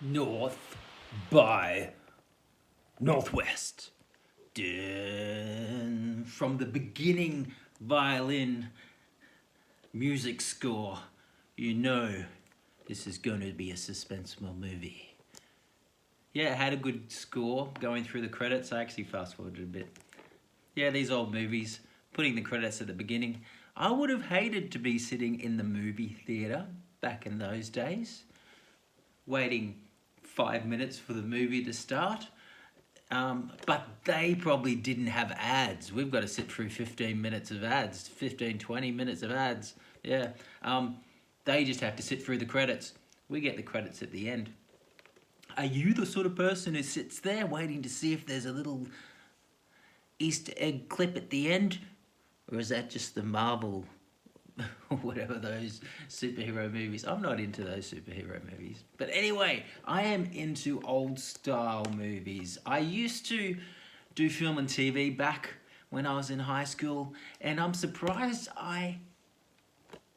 North by Northwest. Dun. From the beginning violin music score, you know this is going to be a suspenseful movie. Yeah, it had a good score going through the credits. I actually fast forwarded a bit. Yeah, these old movies, putting the credits at the beginning. I would have hated to be sitting in the movie theatre back in those days, waiting 5 minutes for the movie to start. But they probably didn't have ads. We've got to sit through 15 minutes of ads, 15, 20 minutes of ads. Yeah. They just have to sit through the credits. We get the credits at the end. Are you the sort of person who sits there waiting to see if there's a little Easter egg clip at the end? Or is that just the Marvel or whatever, those superhero movies? I'm not into those superhero movies. But anyway, I am into old style movies. I used to do film and TV back when I was in high school, and I'm surprised I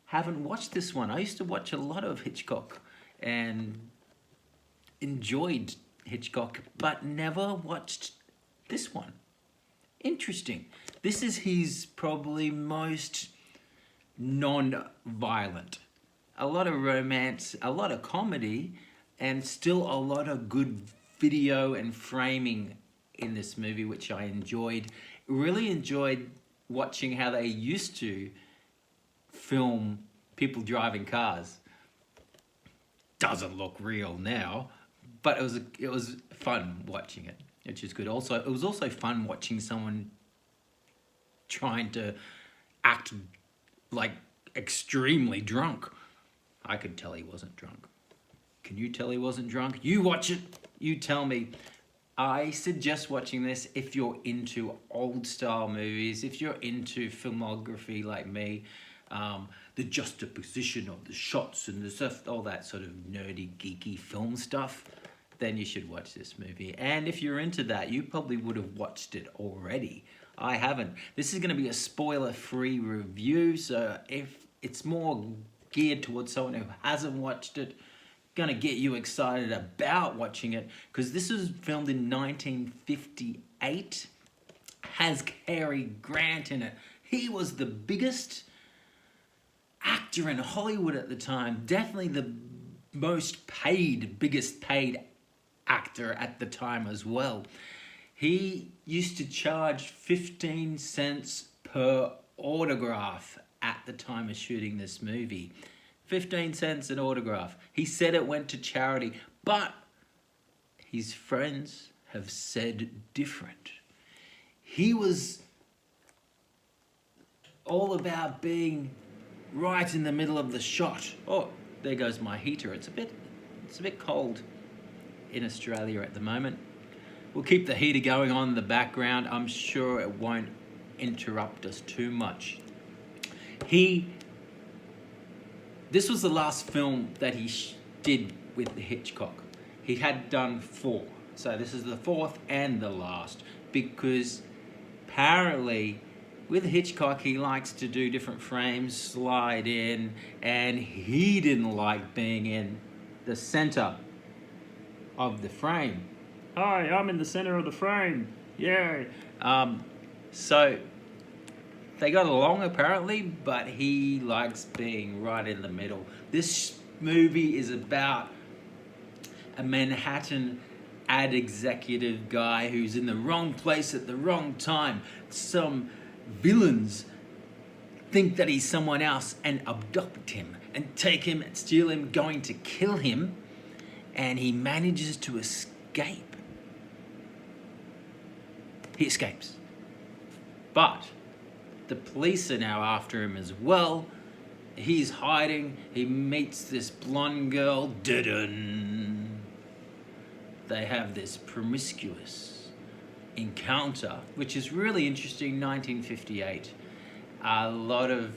haven't watched this one. I used to watch a lot of Hitchcock and enjoyed Hitchcock, but never watched this one. Interesting. This is his probably most non-violent. A lot of romance, a lot of comedy, and still a lot of good video and framing in this movie, which I enjoyed. Really enjoyed watching how they used to film people driving cars. Doesn't look real now, but it was fun watching it, which is good. Also, it was also fun watching someone trying to act like extremely drunk. I could tell he wasn't drunk. Can you tell he wasn't drunk? You watch it, you tell me. I suggest watching this if you're into old style movies, if you're into filmography like me, the juxtaposition of the shots and the stuff, all that sort of nerdy, geeky film stuff, then you should watch this movie. And if you're into that, you probably would have watched it already. I haven't. This is going to be a spoiler-free review, so if it's more geared towards someone who hasn't watched it, going to get you excited about watching it, because this was filmed in 1958, has Cary Grant in it. He was the biggest actor in Hollywood at the time, definitely the biggest paid actor at the time as well. He used to charge 15 cents per autograph at the time of shooting this movie. 15 cents an autograph. He said it went to charity, but his friends have said different. He was all about being right in the middle of the shot. Oh, there goes my heater. It's a bit cold in Australia at the moment. We'll keep the heater going on in the background. I'm sure it won't interrupt us too much. This was the last film that he did with Hitchcock. He had done 4. So this is the 4th and the last, because apparently with Hitchcock, he likes to do different frames, slide in, and he didn't like being in the center of the frame. Hi, I'm in the center of the frame. Yay. So they got along apparently, but he likes being right in the middle. This movie is about a Manhattan ad executive guy who's in the wrong place at the wrong time. Some villains think that he's someone else and abduct him and take him and steal him, going to kill him, and he manages to escape. He escapes. But the police are now after him as well. He's hiding. He meets this blonde girl. Dun-dun. They have this promiscuous encounter, which is really interesting. 1958. A lot of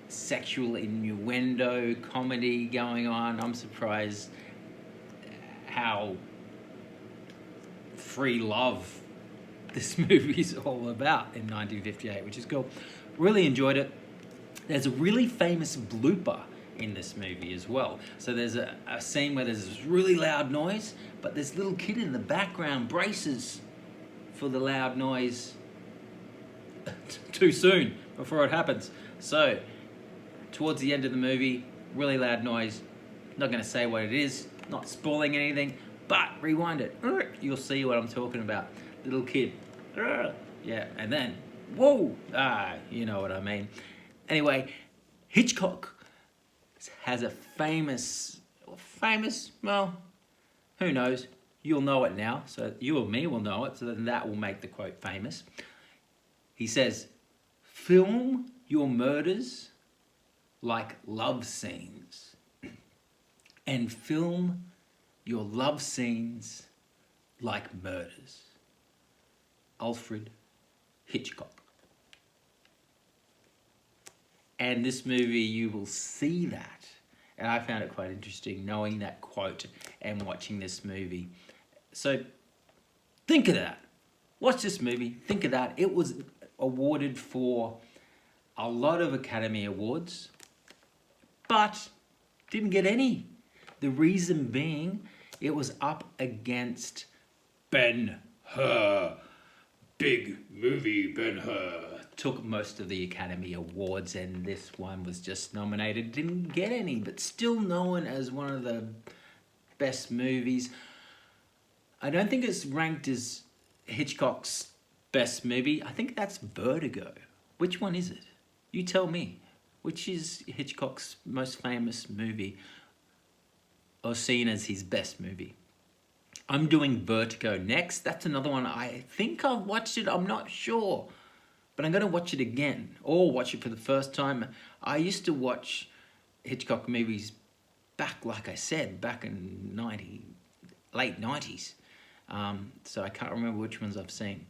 sexual innuendo, comedy going on. I'm surprised how free love this movie's all about in 1958, which is cool. Really enjoyed it. There's a really famous blooper in this movie as well. So there's a scene where there's this really loud noise, but this little kid in the background braces for the loud noise too soon before it happens. So towards the end of the movie, really loud noise. Not going to say what it is, not spoiling anything, but rewind it. You'll see what I'm talking about. Little kid. Yeah, and then, whoa! You know what I mean. Anyway, Hitchcock has a famous, well, who knows? You'll know it now, so you or me will know it, so then that will make the quote famous. He says, film your murders like love scenes, and film your love scenes like murders. Alfred Hitchcock. And this movie, you will see that. And I found it quite interesting knowing that quote and watching this movie. So think of that. Watch this movie. Think of that. It was awarded for a lot of Academy Awards, but didn't get any. The reason being, it was up against Ben-Hur. Big movie Ben-Hur. Took most of the Academy Awards, and this one was just nominated. Didn't get any, but still known as one of the best movies. I don't think it's ranked as Hitchcock's best movie. I think that's Vertigo. Which one is it? You tell me. Which is Hitchcock's most famous movie, or seen as his best movie? I'm doing Vertigo next. That's another one. I think I've watched it. I'm not sure. But I'm going to watch it again, or watch it for the first time. I used to watch Hitchcock movies back, like I said, back in late 90s. So I can't remember which ones I've seen.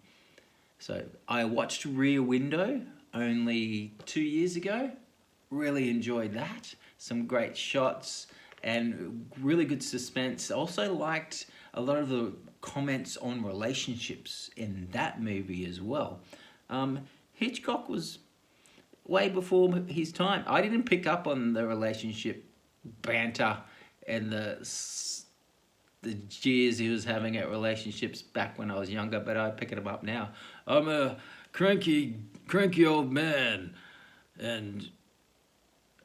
So I watched Rear Window only 2 years ago. Really enjoyed that. Some great shots and really good suspense. Also liked a lot of the comments on relationships in that movie as well. Hitchcock was way before his time. I didn't pick up on the relationship banter and the jeers he was having at relationships back when I was younger, but I'm picking them up now. I'm a cranky old man, and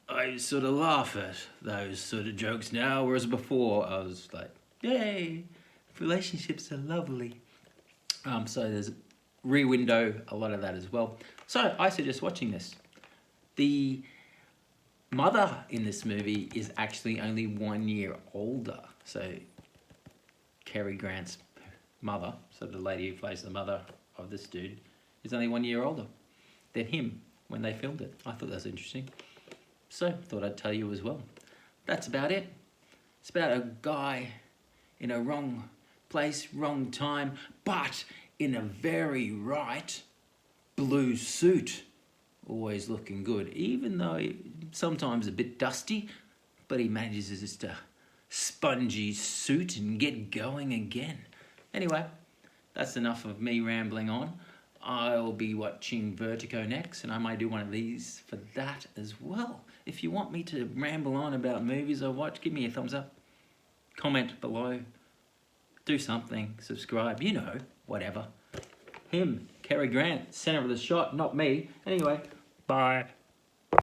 I sort of laugh at those sort of jokes now, whereas before I was like, yay, relationships are lovely. So there's Rear Window, a lot of that as well. So I suggest watching this. The mother in this movie is actually only 1 year older. So Cary Grant's mother, so the lady who plays the mother of this dude, is only 1 year older than him when they filmed it. I thought that was interesting. So thought I'd tell you as well. That's about it. It's about a guy in a wrong place, wrong time, but in a very right blue suit. Always looking good, even though sometimes a bit dusty, but he manages just a spongy suit and get going again. Anyway, that's enough of me rambling on. I'll be watching Vertigo next, and I might do one of these for that as well. If you want me to ramble on about movies I watch, give me a thumbs up, comment below, do something, subscribe, you know, whatever. Him, Cary Grant, center of the shot, not me. Anyway, bye.